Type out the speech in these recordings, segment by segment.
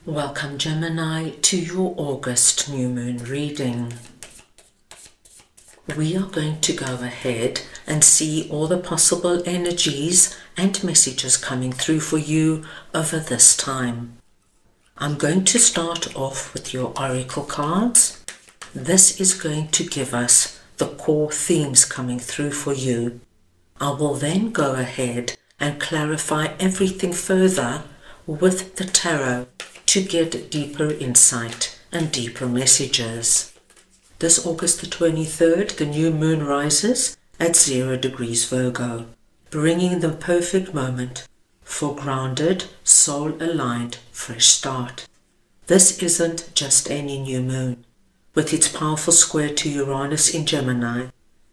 Welcome, Gemini, to your August New Moon reading. We are going to go ahead and see all the possible energies and messages coming through for you over this time. I'm going to start off with your oracle cards. This is going to give us the core themes coming through for you. I will then go ahead and clarify everything further with the tarot to get deeper insight and deeper messages. This August the 23rd, the new moon rises at 0 degrees Virgo, bringing the perfect moment for grounded, soul-aligned, fresh start. This isn't just any new moon. With its powerful square to Uranus in Gemini,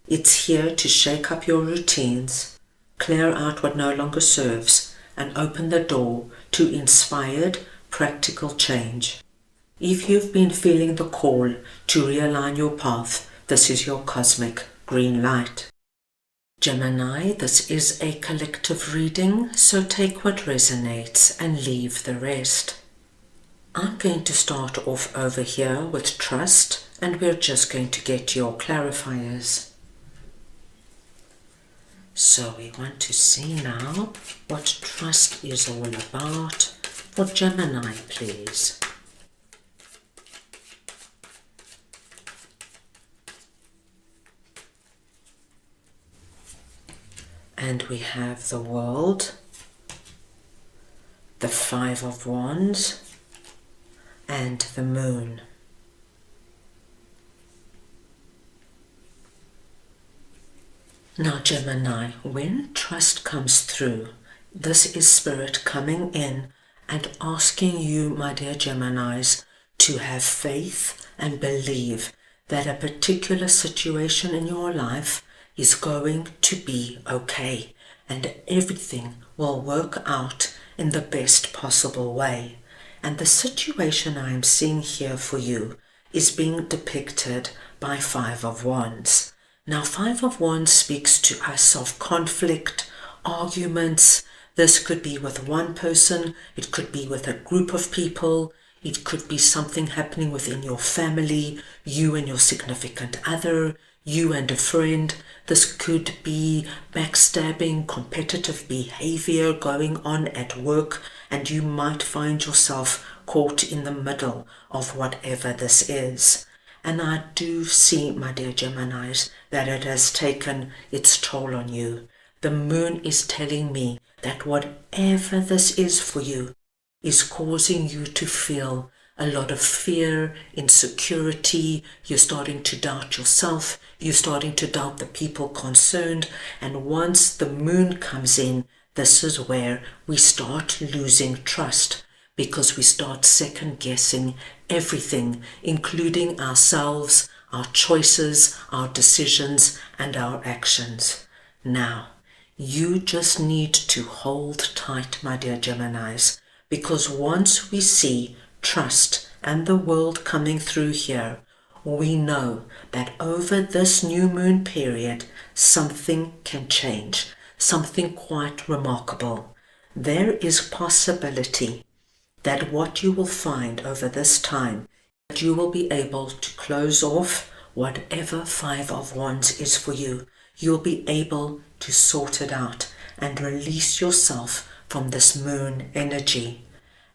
it's here to shake up your routines, clear out what no longer serves, and open the door to inspired, practical change. If you've been feeling the call to realign your path, this is your cosmic green light. Gemini, this is a collective reading, so take what resonates and leave the rest. I'm going to start off over here with trust, and we're just going to get your clarifiers. So we want to see now what trust is all about for Gemini, please. And we have the World, the Five of Wands, and the Moon. Now, Gemini, when trust comes through, this is Spirit coming in and asking you, my dear Geminis, to have faith and believe that a particular situation in your life is going to be okay and everything will work out in the best possible way. And the situation I am seeing here for you is being depicted by Five of Wands. Now, Five of Wands speaks to us of conflict, arguments. This could be with one person, it could be with a group of people, it could be something happening within your family, you and your significant other, you and a friend. This could be backstabbing, competitive behavior going on at work, and you might find yourself caught in the middle of whatever this is. And I do see, my dear Geminis, that it has taken its toll on you. The moon is telling me that whatever this is for you is causing you to feel a lot of fear, insecurity. You're starting to doubt yourself. You're starting to doubt the people concerned. And once the moon comes in, this is where we start losing trust, because we start second guessing everything, including ourselves, our choices, our decisions, and our actions. Now, you just need to hold tight, my dear Geminis, because once we see trust and the world coming through here, we know that over this new moon period, something can change, something quite remarkable. There is possibility that what you will find over this time, that you will be able to close off whatever Five of Wands is for you. You'll be able to sort it out and release yourself from this moon energy.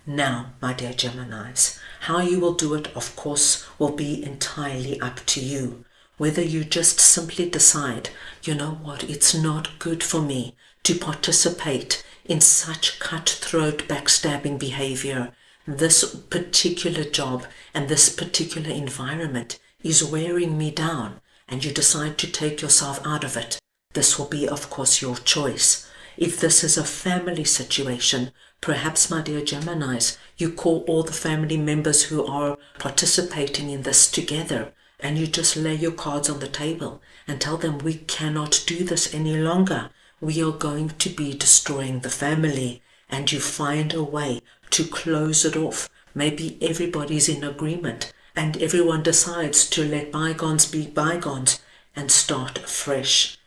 Now, my dear Geminis, how you will do it, of course, will be entirely up to you. Whether you just simply decide, you know what, it's not good for me to participate in such cutthroat backstabbing behavior. This particular job and this particular environment is wearing me down, and you decide to take yourself out of it. This will be, of course, your choice. If this is a family situation, perhaps, my dear Geminis, you call all the family members who are participating in this together, and you just lay your cards on the table and tell them, we cannot do this any longer. We are going to be destroying the family, and you find a way to close it off. Maybe everybody's in agreement and everyone decides to let bygones be bygones and start afresh.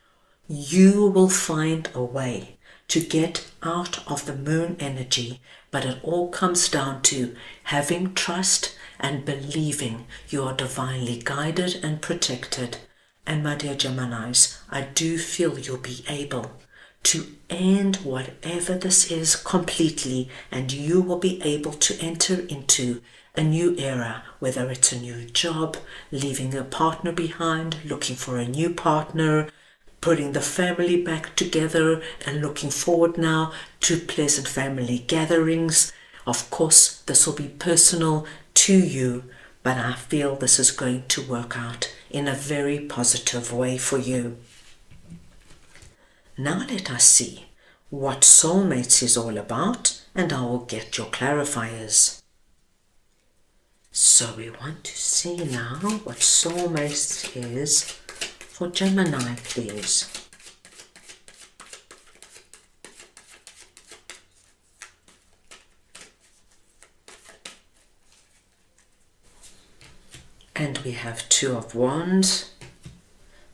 You will find a way to get out of the moon energy, but it all comes down to having trust and believing you are divinely guided and protected. And my dear Geminis, I do feel you'll be able to end whatever this is completely, and you will be able to enter into a new era, whether it's a new job, leaving a partner behind, looking for a new partner, putting the family back together and looking forward now to pleasant family gatherings. Of course, this will be personal to you, but I feel this is going to work out in a very positive way for you. Now let us see what soulmates is all about, and I will get your clarifiers. So we want to see now what soulmates is for Gemini, please. And we have Two of Wands,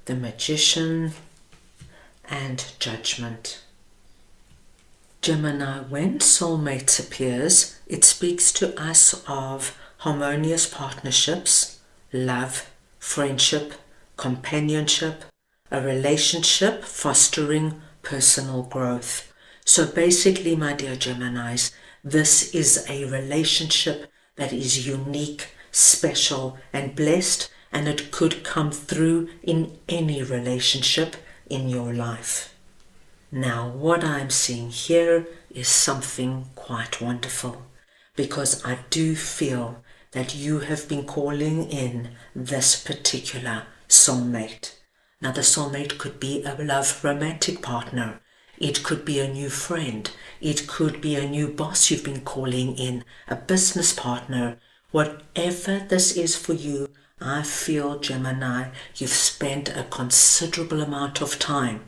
the Magician, and Judgment. Gemini, when soulmates appears, it speaks to us of harmonious partnerships, love, friendship, companionship, a relationship fostering personal growth. So basically, my dear Geminis, this is a relationship that is unique, special, and blessed, and it could come through in any relationship in your life. Now, what I'm seeing here is something quite wonderful, because I do feel that you have been calling in this particular soulmate. Now, the soulmate could be a love romantic partner. It could be a new friend. It could be a new boss you've been calling in, a business partner. Whatever this is for you, I feel, Gemini, you've spent a considerable amount of time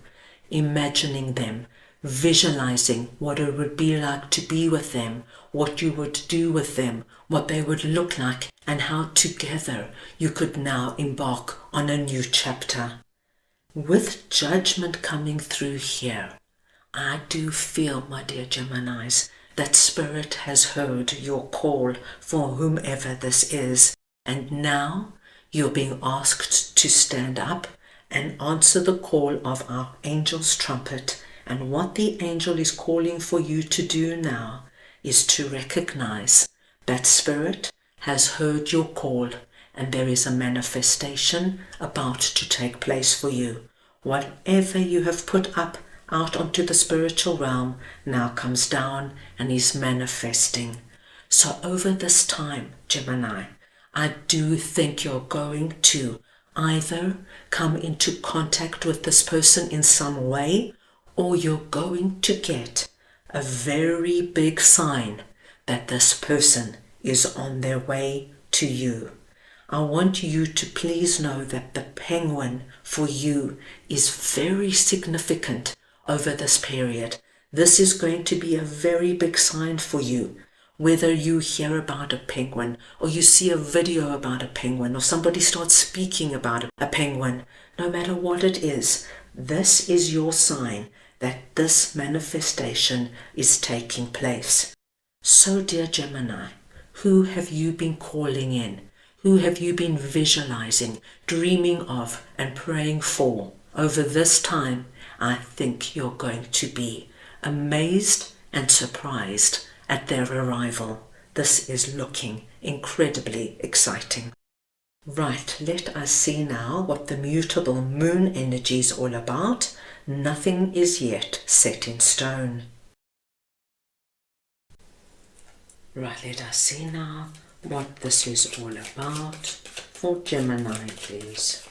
imagining them, visualizing what it would be like to be with them, what you would do with them, what they would look like, and how together you could now embark on a new chapter. With Judgment coming through here, I do feel, my dear Geminis, that Spirit has heard your call for whomever this is, and now you're being asked to stand up and answer the call of our angel's trumpet. And what the angel is calling for you to do now is to recognize that Spirit has heard your call, and there is a manifestation about to take place for you. Whatever you have put up out onto the spiritual realm now comes down and is manifesting. So over this time, Gemini, I do think you're going to either come into contact with this person in some way, or you're going to get a very big sign that this person is on their way to you. I want you to please know that the penguin for you is very significant over this period. This is going to be a very big sign for you. Whether you hear about a penguin, or you see a video about a penguin, or somebody starts speaking about a penguin, no matter what it is, this is your sign that this manifestation is taking place. So, dear Gemini, who have you been calling in? Who have you been visualizing, dreaming of, and praying for? Over this time, I think you're going to be amazed and surprised at their arrival. This is looking incredibly exciting. Right, let us see now what the mutable moon energy is all about. Nothing is yet set in stone. Right, let us see now what this is all about for Gemini, please.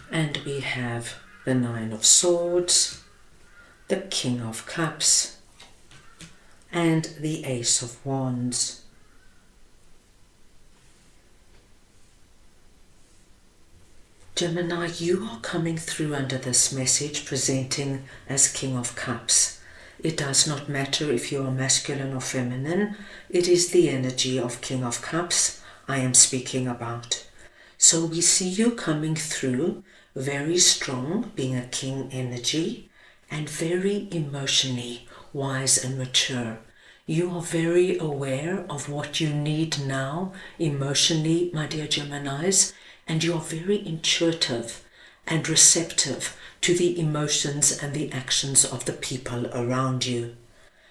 And we have the Nine of Swords, the King of Cups, and the Ace of Wands. Gemini, you are coming through under this message presenting as King of Cups. It does not matter if you are masculine or feminine. It is the energy of King of Cups I am speaking about. So we see you coming through very strong, being a king energy, and very emotionally wise and mature. You are very aware of what you need now emotionally, my dear Geminis, and you are very intuitive and receptive to the emotions and the actions of the people around you.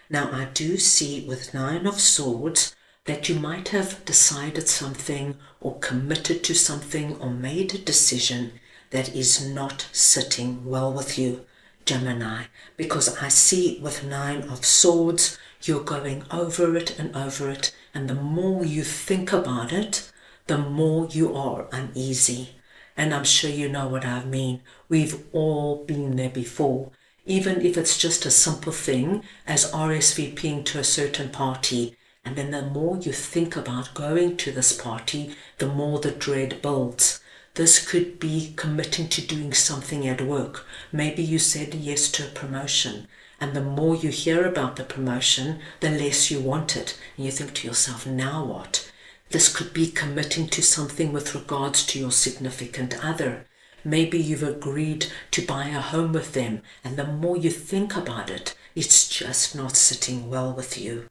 Now, I do see with Nine of Swords that you might have decided something or committed to something or made a decision that is not sitting well with you, Gemini, because I see with Nine of Swords, you're going over it, and the more you think about it, the more you are uneasy. And I'm sure you know what I mean. We've all been there before. Even if it's just a simple thing as RSVPing to a certain party, and then the more you think about going to this party, the more the dread builds. This could be committing to doing something at work. Maybe you said yes to a promotion, and the more you hear about the promotion, the less you want it. And you think to yourself, now what? This could be committing to something with regards to your significant other. Maybe you've agreed to buy a home with them, and the more you think about it, it's just not sitting well with you.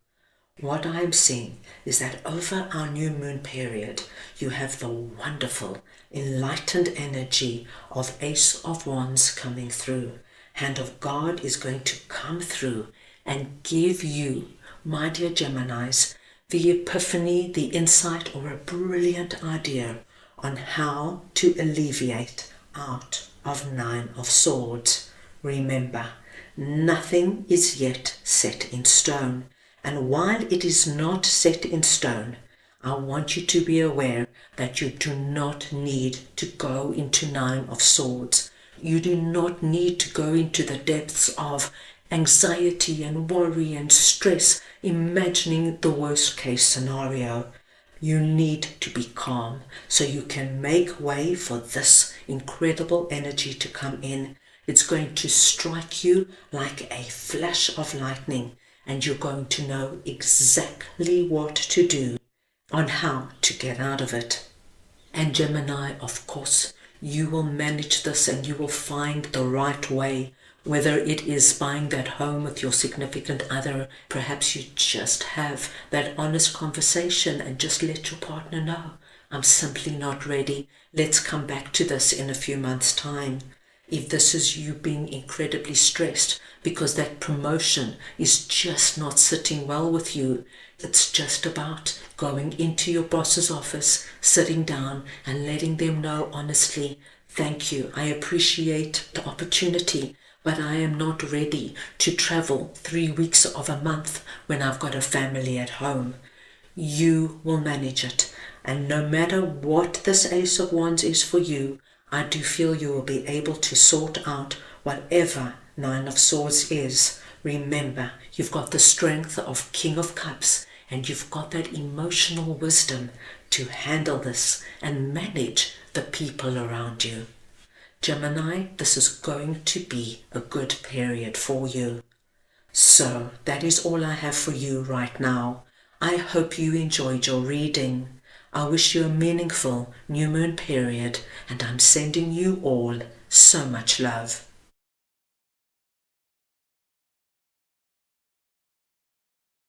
What I'm seeing is that over our new moon period, you have the wonderful, enlightened energy of Ace of Wands coming through. Hand of God is going to come through and give you, my dear Geminis, the epiphany, the insight, or a brilliant idea on how to alleviate out of Nine of Swords. Remember, nothing is yet set in stone. And while it is not set in stone, I want you to be aware that you do not need to go into Nine of Swords. You do not need to go into the depths of anxiety and worry and stress, imagining the worst case scenario. You need to be calm so you can make way for this incredible energy to come in. It's going to strike you like a flash of lightning, and you're going to know exactly what to do on how to get out of it. And Gemini, of course, you will manage this and you will find the right way, whether it is buying that home with your significant other. Perhaps you just have that honest conversation and just let your partner know, I'm simply not ready. Let's come back to this in a few months' time. If this is you being incredibly stressed because that promotion is just not sitting well with you, it's just about going into your boss's office, sitting down and letting them know honestly, thank you, I appreciate the opportunity, but I am not ready to travel 3 weeks of a month when I've got a family at home. You will manage it. And no matter what this Ace of Wands is for you, I do feel you will be able to sort out whatever Nine of Swords is. Remember, you've got the strength of King of Cups, and you've got that emotional wisdom to handle this and manage the people around you. Gemini, this is going to be a good period for you. So, that is all I have for you right now. I hope you enjoyed your reading. I wish you a meaningful new moon period, and I'm sending you all so much love.